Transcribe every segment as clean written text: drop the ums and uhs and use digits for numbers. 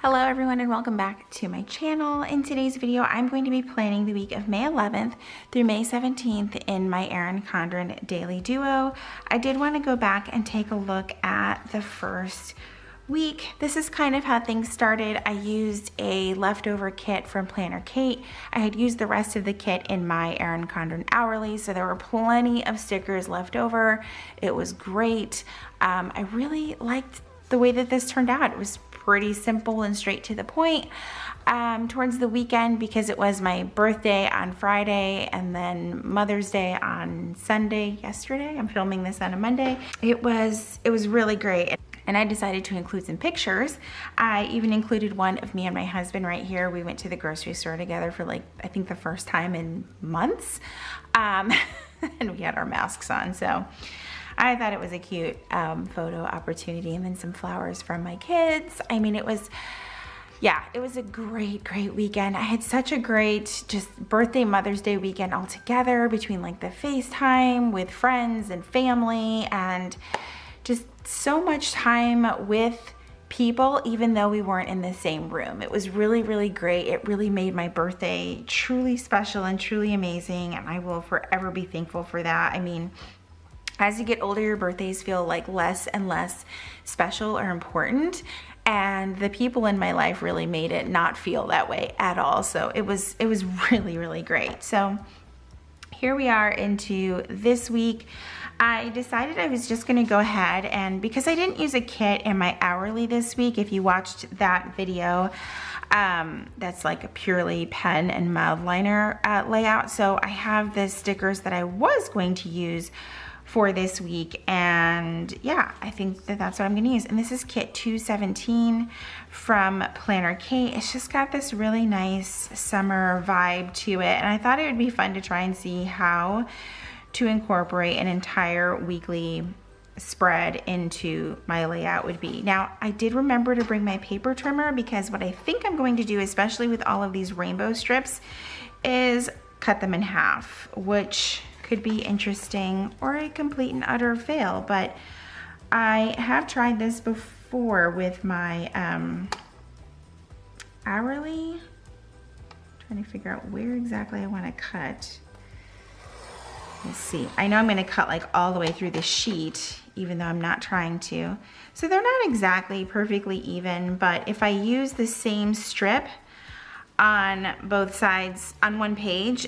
Hello everyone and welcome back to my channel. In today's video, I'm going to be planning the week of May 11th through May 17th in my Erin Condren daily duo. I did want to go back and take a look at the first week. This is kind of how things started. I used a leftover kit from Planner Kate. I had used the rest of the kit in my Erin Condren hourly, so there were plenty of stickers left over. It was great. I really liked the way that this turned out. It was pretty simple and straight to the point. Towards the weekend, because it was my birthday on Friday and then Mother's Day on Sunday yesterday. I'm filming this on a Monday. It was really great. And I decided to include some pictures. I even included one of me and my husband right here. We went to the grocery store together for I think the first time in months. And we had our masks on, so I thought it was a cute photo opportunity. And then some flowers from my kids. I mean, it was a great weekend. I had such a great just birthday, Mother's Day weekend all together between the FaceTime with friends and family and just so much time with people, even though we weren't in the same room. It was really great. It really made my birthday truly special and truly amazing, and I will forever be thankful for that. I mean, as you get older, your birthdays feel less and less special or important, and the people in my life really made it not feel that way at all. So it was really great. So here we are into this week. I decided I was just gonna go ahead and, because I didn't use a kit in my hourly this week, if you watched that video, that's a purely pen and mild liner layout. So I have the stickers that I was going to use for this week, and yeah, I think that that's what I'm gonna use. And this is kit 217 from Planner Kate. It's just got this really nice summer vibe to it, and I thought it would be fun to try and see how to incorporate an entire weekly spread into my layout would be. Now, I did remember to bring my paper trimmer, because what I think I'm going to do, especially with all of these rainbow strips, is cut them in half, which could be interesting or a complete and utter fail. But I have tried this before with my hourly. Trying to figure out where exactly I want to cut. Let's see. I know I'm going to cut all the way through the sheet, even though I'm not trying to. So they're not exactly perfectly even, but if I use the same strip on both sides on one page,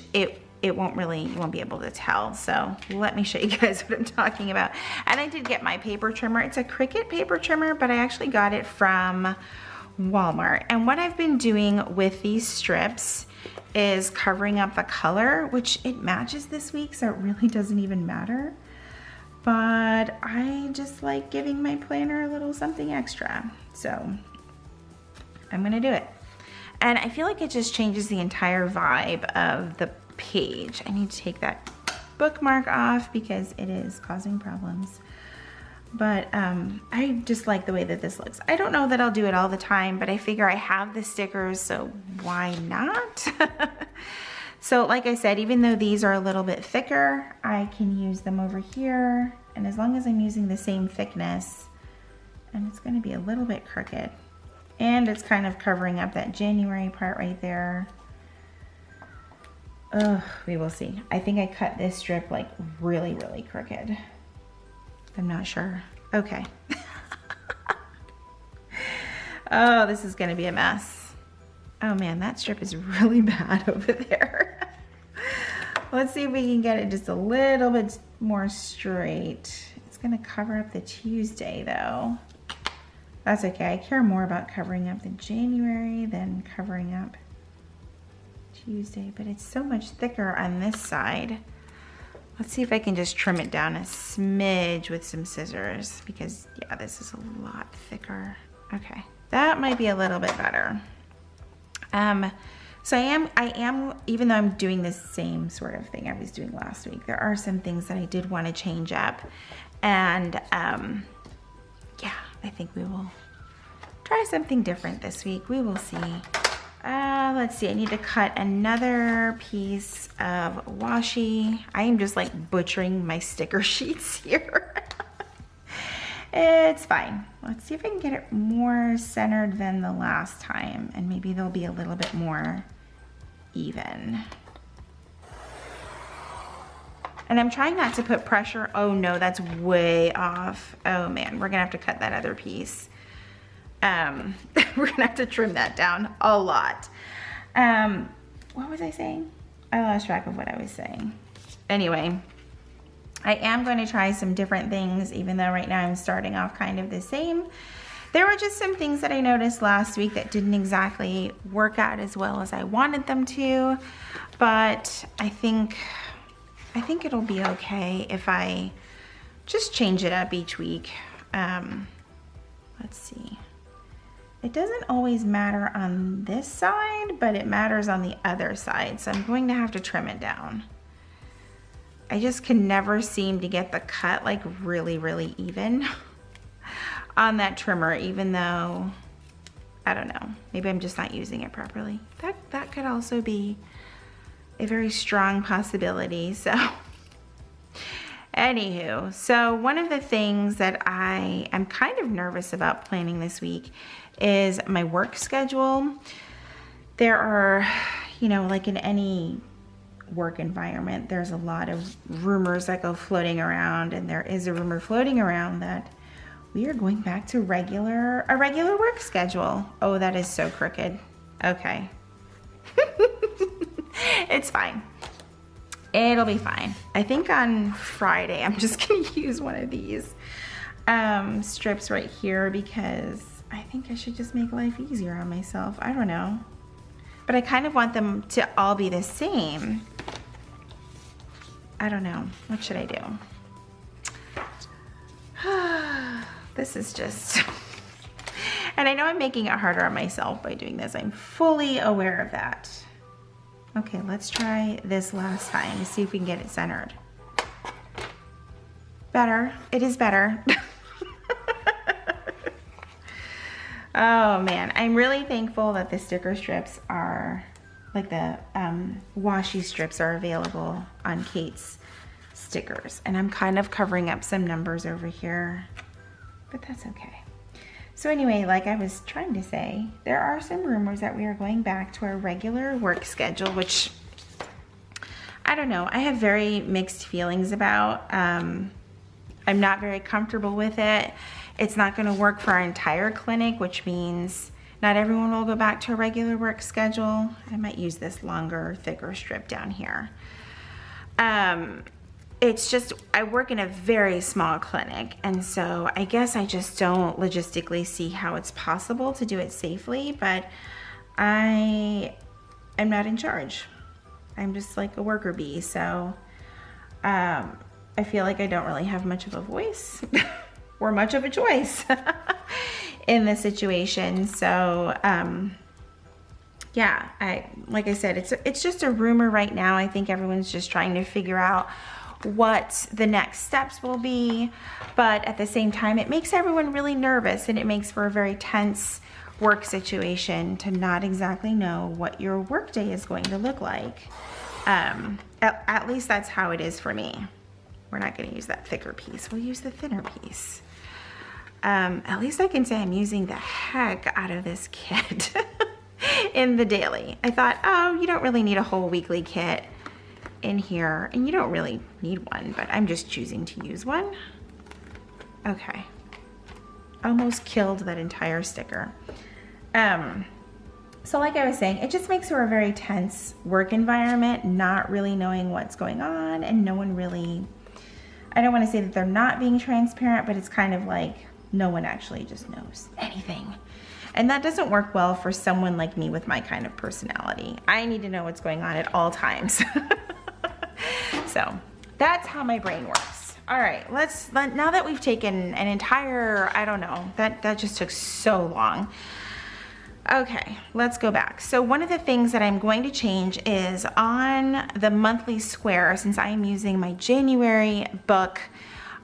you won't be able to tell. So let me show you guys what I'm talking about. And I did get my paper trimmer. It's a Cricut paper trimmer, but I actually got it from Walmart. And what I've been doing with these strips is covering up the color, which it matches this week, so it really doesn't even matter. But I just like giving my planner a little something extra. So I'm gonna do it. And I feel like it just changes the entire vibe of the page. I need to take that bookmark off because it is causing problems. But I just like the way that this looks. I don't know that I'll do it all the time, but I figure I have the stickers, so why not? So like I said, even though these are a little bit thicker, I can use them over here. And as long as I'm using the same thickness, and it's gonna be a little bit crooked, and it's kind of covering up that January part right there. We will see. I think I cut this strip really crooked. I'm not sure. Okay. Oh, this is gonna be a mess. Oh man, that strip is really bad over there. Let's see if we can get it just a little bit more straight. It's gonna cover up the Tuesday though. That's okay. I care more about covering up the January than covering up Tuesday, but it's so much thicker on this side. Let's see if I can just trim it down a smidge with some scissors, because yeah, this is a lot thicker. Okay, that might be a little bit better. So I am, even though I'm doing the same sort of thing I was doing last week, there are some things that I did want to change up. And yeah, I think we will try something different this week. We will see. Let's see, I need to cut another piece of washi. I am just butchering my sticker sheets here. It's fine. Let's see if I can get it more centered than the last time, and maybe they'll be a little bit more even. And I'm trying not to put pressure. Oh no, that's way off. Oh man, we're gonna have to cut that other piece. We're gonna have to trim that down a lot. What was I saying? I lost track of what I was saying. Anyway, I am going to try some different things, even though right now I'm starting off kind of the same. There were just some things that I noticed last week that didn't exactly work out as well as I wanted them to, but I think it'll be okay if I just change it up each week. Let's see. It doesn't always matter on this side, but it matters on the other side, so I'm going to have to trim it down. I just can never seem to get the cut like really, really even on that trimmer, even though, I don't know, maybe I'm just not using it properly. That could also be a very strong possibility. So anywho, so one of the things that I am kind of nervous about planning this week is my work schedule. There are, you know, like in any work environment, there's a lot of rumors that go floating around, and there is a rumor floating around that we are going back to a regular work schedule. Oh, that is so crooked. Okay. It's fine. It'll be fine. I think on Friday, I'm just gonna use one of these strips right here because I think I should just make life easier on myself. I don't know. But I kind of want them to all be the same. I don't know. What should I do? This is just... And I know I'm making it harder on myself by doing this. I'm fully aware of that. Okay, let's try this last time to see if we can get it centered. Better. It is better. Oh man, I'm really thankful that the sticker strips are, like the washi strips are available on Kate's stickers. And I'm kind of covering up some numbers over here, but that's okay. So anyway, like I was trying to say, there are some rumors that we are going back to our regular work schedule, which I don't know, I have very mixed feelings about. I'm not very comfortable with it. It's not going to work for our entire clinic, which means not everyone will go back to a regular work schedule. I might use this longer, thicker strip down here. It's just, I work in a very small clinic, and so I guess I just don't logistically see how it's possible to do it safely, but I am not in charge. I'm just like a worker bee, so I feel like I don't really have much of a voice or much of a choice in this situation. So yeah, like I said, it's just a rumor right now. I think everyone's just trying to figure out what the next steps will be, but at the same time, it makes everyone really nervous, and it makes for a very tense work situation to not exactly know what your workday is going to look like. At least that's how it is for me. We're not going to use that thicker piece. We'll use the thinner piece. At least I can say I'm using the heck out of this kit in the daily. I thought, oh, you don't really need a whole weekly kit in here, and you don't really need one, but I'm just choosing to use one. Okay. Almost killed that entire sticker. So like I was saying, it just makes for a very tense work environment, not really knowing what's going on, and no one really, I don't want to say that they're not being transparent, but it's kind of like no one actually just knows anything. And that doesn't work well for someone like me with my kind of personality. I need to know what's going on at all times. So that's how my brain works. All right, now that we've taken an entire, I don't know, that just took so long. Okay, let's go back. So one of the things that I'm going to change is on the monthly square, since I'm using my January book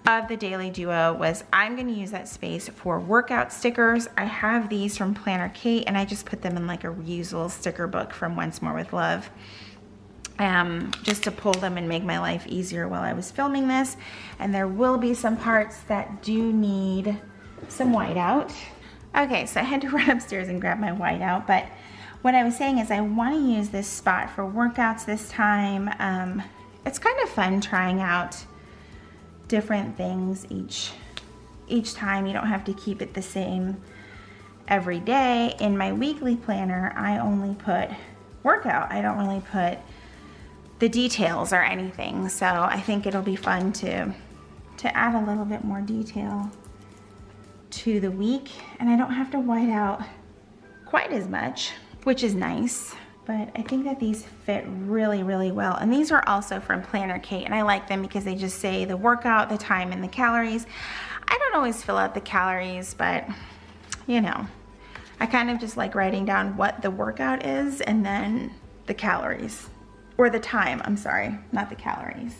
of the Daily Duo, was I'm going to use that space for workout stickers. I have these from Planner Kate, and I just put them in like a reusable sticker book from Once More with Love. just to pull them and make my life easier while I was filming this. And there will be some parts that do need some whiteout. Okay, so I had to run upstairs and grab my whiteout, but what I was saying is I want to use this spot for workouts this time. It's kind of fun trying out different things each time. You don't have to keep it the same every day. In my weekly planner, I only put workout. I don't really put the details or anything. So I think it'll be fun to add a little bit more detail to the week, and I don't have to white out quite as much, which is nice. But I think that these fit really, really well. And these are also from Planner Kate, and I like them because they just say the workout, the time, and the calories. I don't always fill out the calories, but you know, I kind of just like writing down what the workout is and then the calories, or the time, I'm sorry, not the calories.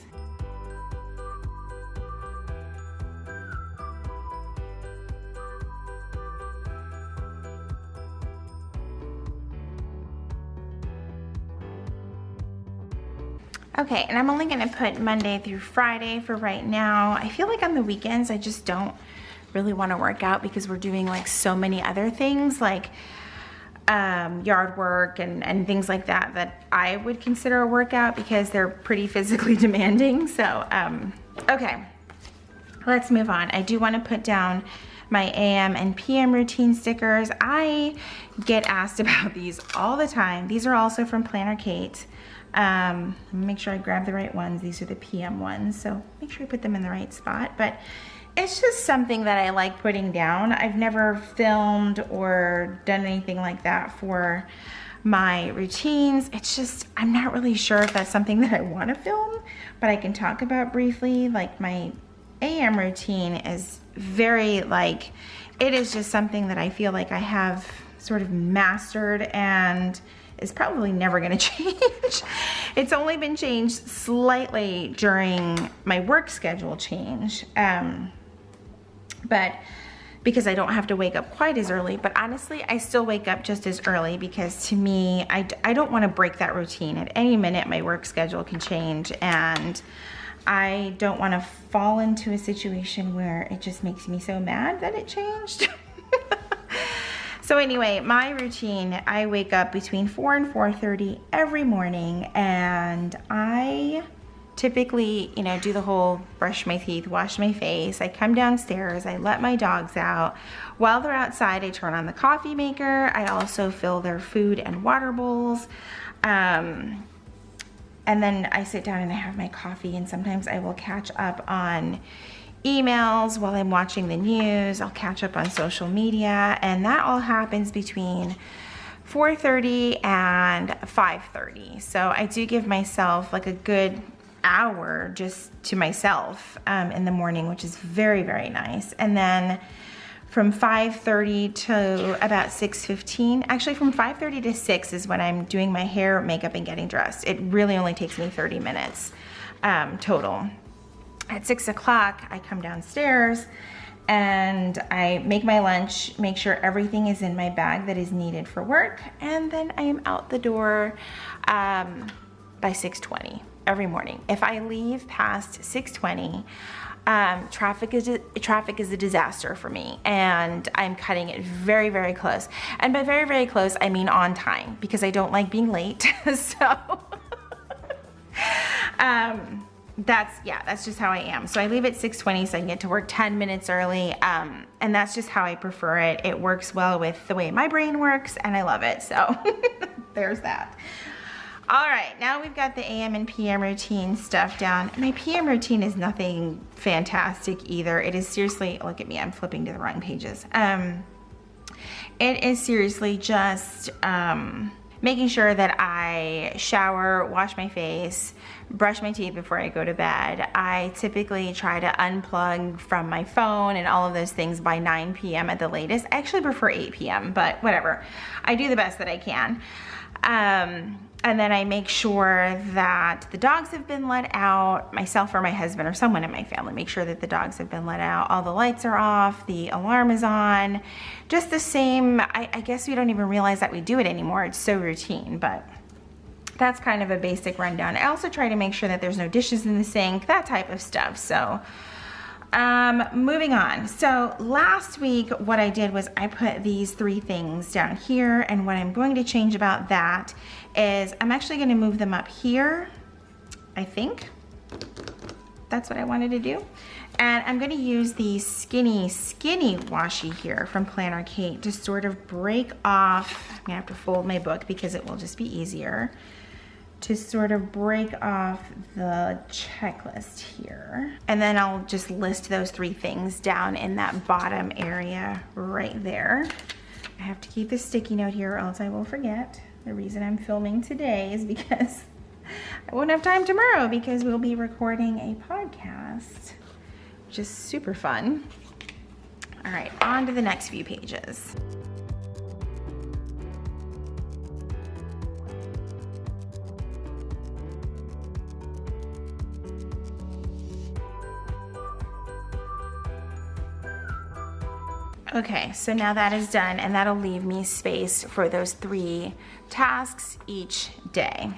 Okay, and I'm only gonna put Monday through Friday for right now. I feel like on the weekends, I just don't really wanna work out because we're doing like so many other things like yard work and things like that I would consider a workout because they're pretty physically demanding. So, okay, let's move on. I do wanna put down my AM and PM routine stickers. I get asked about these all the time. These are also from Planner Kate. Make sure I grab the right ones. These are the PM ones, so make sure I put them in the right spot. But it's just something that I like putting down. I've never filmed or done anything like that for my routines. It's just, I'm not really sure if that's something that I want to film, but I can talk about briefly. Like my AM routine is very like, it is just something that I feel like I have sort of mastered and is probably never gonna change. It's only been changed slightly during my work schedule change, but because I don't have to wake up quite as early. But honestly, I still wake up just as early because to me, I don't wanna break that routine. At any minute, my work schedule can change, and I don't wanna fall into a situation where it just makes me so mad that it changed. So anyway, my routine, I wake up between 4 and 4:30 every morning, and I typically, you know, do the whole brush my teeth, wash my face. I come downstairs, I let my dogs out. While they're outside, I turn on the coffee maker. I also fill their food and water bowls. And then I sit down and I have my coffee, and sometimes I will catch up on emails while I'm watching the news. I'll catch up on social media, and that all happens between 4:30 and 5:30. So I do give myself like a good hour just to myself in the morning, which is very, very nice. And then from 5:30 to about 6:15, actually from 5:30 to 6 is when I'm doing my hair, makeup, and getting dressed. It really only takes me 30 minutes total. At 6 o'clock, I come downstairs and I make my lunch, make sure everything is in my bag that is needed for work, and then I am out the door by 6:20 every morning. If I leave past 6:20, traffic is a disaster for me, and I'm cutting it very, very close. And by very, very close, I mean on time, because I don't like being late. So that's just how I am. So I leave at 6:20 so I can get to work 10 minutes early, and that's just how I prefer it. It works well with the way my brain works, and I love it. So there's that. All right, now we've got the AM and PM routine stuff down. My PM routine is nothing fantastic either. It is seriously, look at me, I'm flipping to the wrong pages. It is seriously just making sure that I shower, wash my face, brush my teeth before I go to bed. I typically try to unplug from my phone and all of those things by 9 p.m. at the latest. I actually prefer 8 p.m., but whatever. I do the best that I can. And then I make sure that the dogs have been let out, myself or my husband or someone in my family, make sure that the dogs have been let out, all the lights are off, the alarm is on, just the same. I guess we don't even realize that we do it anymore. It's so routine, but that's kind of a basic rundown. I also try to make sure that there's no dishes in the sink, that type of stuff. So moving on. So last week what I did was I put these 3 things down here, and what I'm going to change about that is I'm actually going to move them up here. I think that's what I wanted to do. And I'm going to use the skinny washi here from Planner Kate to sort of break off. I'm going to have to fold my book because it will just be easier to sort of break off the checklist here. And then I'll just list those 3 things down in that bottom area right there. I have to keep the sticky note here or else I will forget. The reason I'm filming today is because I won't have time tomorrow because we'll be recording a podcast, which is super fun. All right, on to the next few pages. Okay, so now that is done, and that'll leave me space for those 3 tasks each day.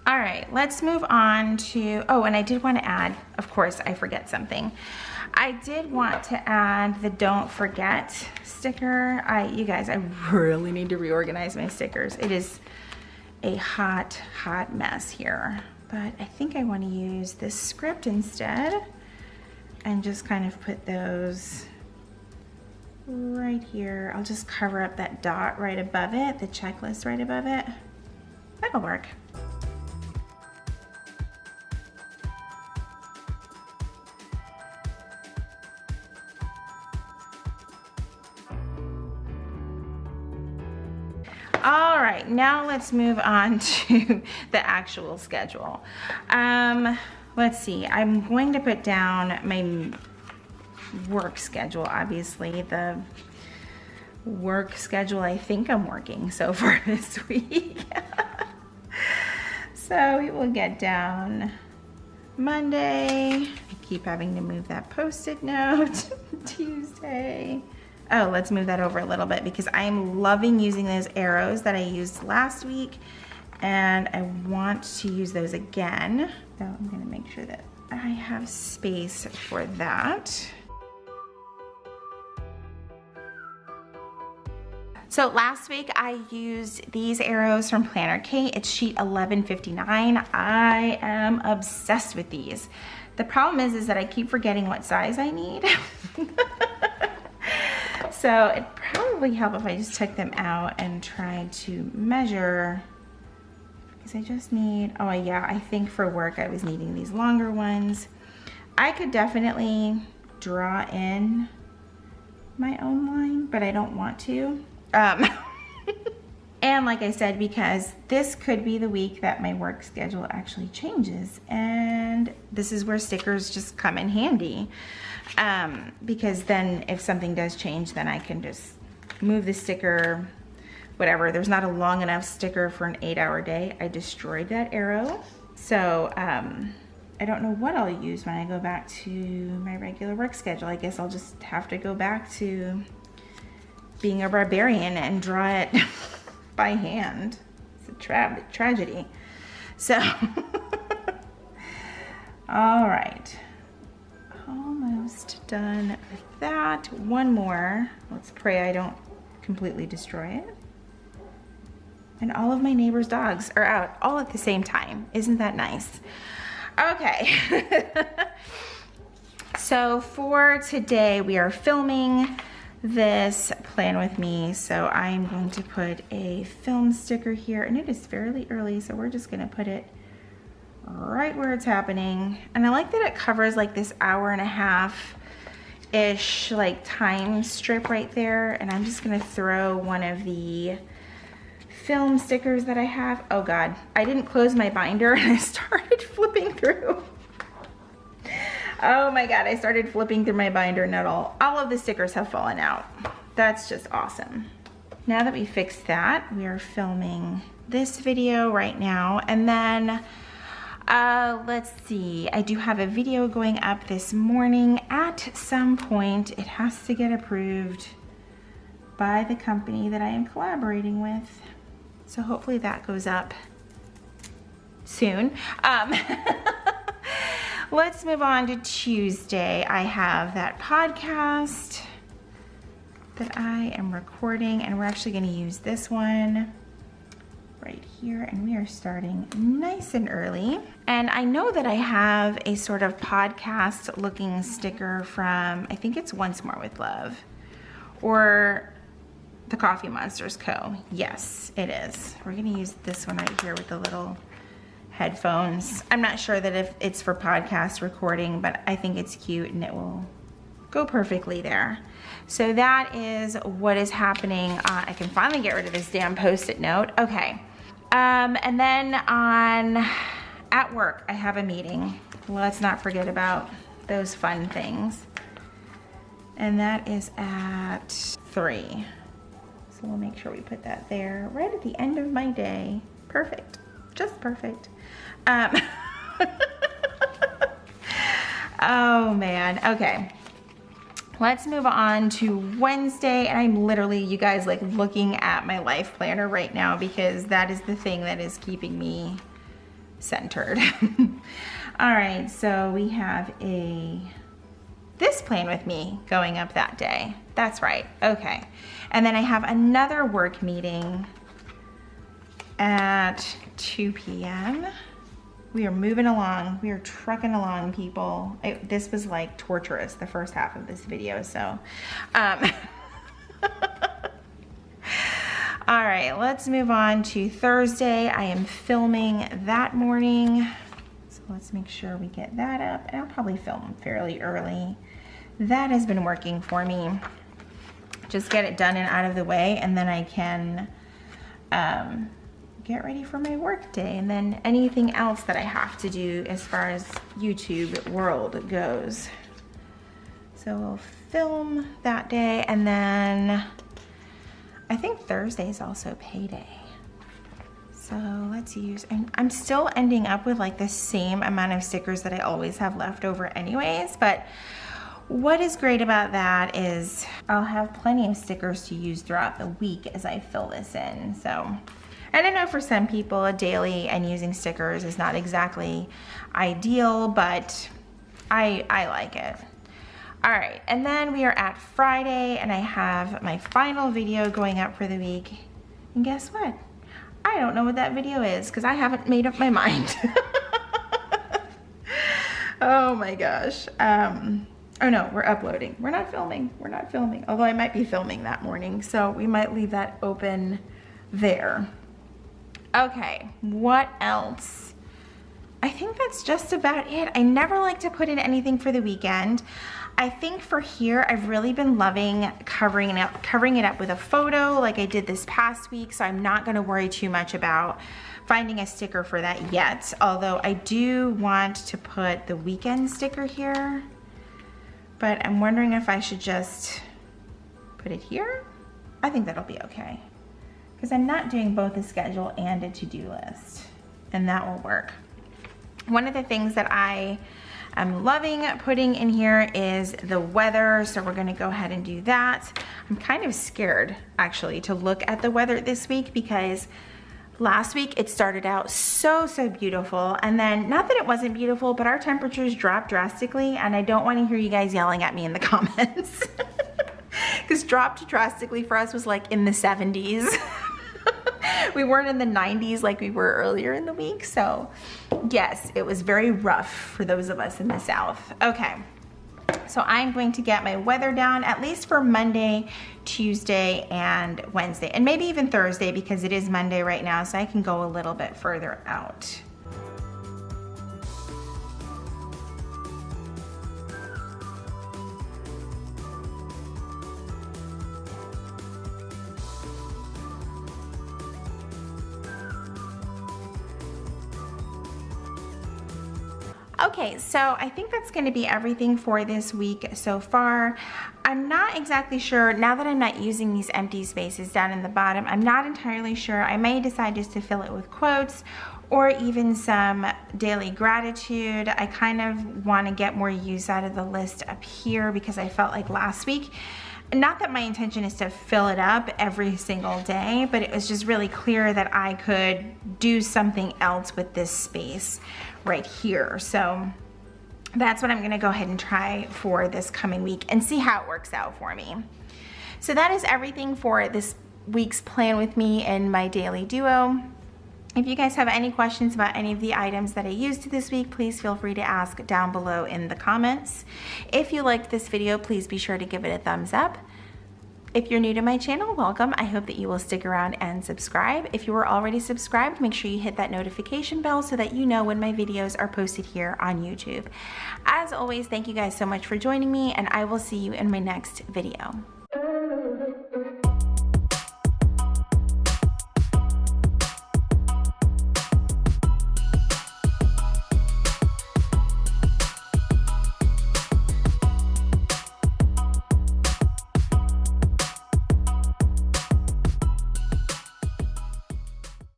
All right, let's move on to, oh, and I did want to add, of course, I forget something. I did want to add the don't forget sticker. You guys, I really need to reorganize my stickers. It is a hot mess here, but I think I want to use this script instead and just kind of put those right here. I'll just cover up that dot right above it, the checklist right above it. That'll work. All right, now let's move on to the actual schedule. Let's see, I'm going to put down my work schedule, obviously the work schedule I think I'm working so far this week. So we will get down Monday. I keep having to move that Post-it note. Tuesday. Oh, let's move that over a little bit because I'm loving using those arrows that I used last week, and I want to use those again. So I'm gonna make sure that I have space for that. So last week I used these arrows from Planner Kate. It's sheet 1159. I am obsessed with these. The problem is that I keep forgetting what size I need. So it'd probably help if I just took them out and tried to measure, because I just need, oh yeah, I think for work I was needing these longer ones. I could definitely draw in my own line, but I don't want to. And like I said, because this could be the week that my work schedule actually changes, and this is where stickers just come in handy. Because then if something does change, then I can just move the sticker, whatever. There's not a long enough sticker for an 8-hour day. I destroyed that arrow. So I don't know what I'll use when I go back to my regular work schedule. I guess I'll just have to go back to being a barbarian and draw it by hand. It's a tragedy. So, all right. Almost done with that. One more. Let's pray I don't completely destroy it. And all of my neighbors' dogs are out all at the same time. Isn't that nice? Okay. So for today, we are filming this Plan With Me. So I'm going to put a film sticker here, and it is fairly early, so we're just gonna put it right where it's happening. And I like that it covers like this 1.5-ish like time strip right there. And I'm just gonna throw one of the film stickers that I have. Oh God, I didn't close my binder and I started flipping through. Oh my God, I started flipping through my binder and all of the stickers have fallen out. That's just awesome. Now that we fixed that, we are filming this video right now. And then let's see, I do have a video going up this morning. At some point, it has to get approved by the company that I am collaborating with. So hopefully that goes up soon. Let's move on to Tuesday. I have that podcast that I am recording, and we're actually going to use this one right here, and we are starting nice and early. And I know that I have a sort of podcast looking sticker from, I think it's Once More with Love, or the Coffee Monsters Co. Yes, it is. We're gonna use this one right here with the little headphones. I'm not sure that if it's for podcast recording, but I think it's cute and it will go perfectly there. So that is what is happening. I can finally get rid of this damn Post-it note. Okay. And then at work, I have a meeting. Let's not forget about those fun things. And that is at 3. So we'll make sure we put that there right at the end of my day. Perfect. Just perfect. Oh man. Okay. Let's move on to Wednesday, and I'm literally, you guys, like looking at my life planner right now because that is the thing that is keeping me centered. All right, so we have this plan with me going up that day. That's right, okay. And then I have another work meeting at 2 p.m. We are moving along. We are trucking along, people. This was like torturous, the first half of this video, so. All right, let's move on to Thursday. I am filming that morning. So let's make sure we get that up. And I'll probably film fairly early. That has been working for me. Just get it done and out of the way, and then I can get ready for my work day, and then anything else that I have to do as far as YouTube world goes. So we'll film that day, and then I think Thursday is also payday. So let's use, and I'm still ending up with like the same amount of stickers that I always have left over anyways, but what is great about that is I'll have plenty of stickers to use throughout the week as I fill this in. So, and I know for some people a daily and using stickers is not exactly ideal, but I like it. All right, and then we are at Friday, and I have my final video going up for the week. And guess what? I don't know what that video is because I haven't made up my mind. Oh my gosh. Oh no, we're uploading. We're not filming. We're not filming. Although I might be filming that morning, so we might leave that open there. Okay, what else? I think that's just about it. I never like to put in anything for the weekend. I think for here, I've really been loving covering it up with a photo like I did this past week, so I'm not gonna worry too much about finding a sticker for that yet, although I do want to put the weekend sticker here, but I'm wondering if I should just put it here. I think that'll be okay, because I'm not doing both a schedule and a to-do list, and that will work. One of the things that I am loving putting in here is the weather, so we're gonna go ahead and do that. I'm kind of scared actually to look at the weather this week because last week it started out so beautiful, and then not that it wasn't beautiful, but our temperatures dropped drastically, and I don't want to hear you guys yelling at me in the comments because dropped drastically for us was like in the 70s. We weren't in the 90s like we were earlier in the week, so yes, it was very rough for those of us in the South. Okay, so I'm going to get my weather down at least for Monday, Tuesday, and Wednesday, and maybe even Thursday because it is Monday right now, so I can go a little bit further out. Okay, so I think that's going to be everything for this week so far. I'm not exactly sure, now that I'm not using these empty spaces down in the bottom, I'm not entirely sure. I may decide just to fill it with quotes or even some daily gratitude. I kind of want to get more use out of the list up here because I felt like last week Not that my intention is to fill it up every single day, but it was just really clear that I could do something else with this space right here. So that's what I'm gonna go ahead and try for this coming week and see how it works out for me. So that is everything for this week's plan with me and my daily duo. If you guys have any questions about any of the items that I used this week, please feel free to ask down below in the comments. If you liked this video, please be sure to give it a thumbs up. If you're new to my channel, welcome. I hope that you will stick around and subscribe. If you are already subscribed, make sure you hit that notification bell so that you know when my videos are posted here on YouTube. As always, thank you guys so much for joining me, and I will see you in my next video.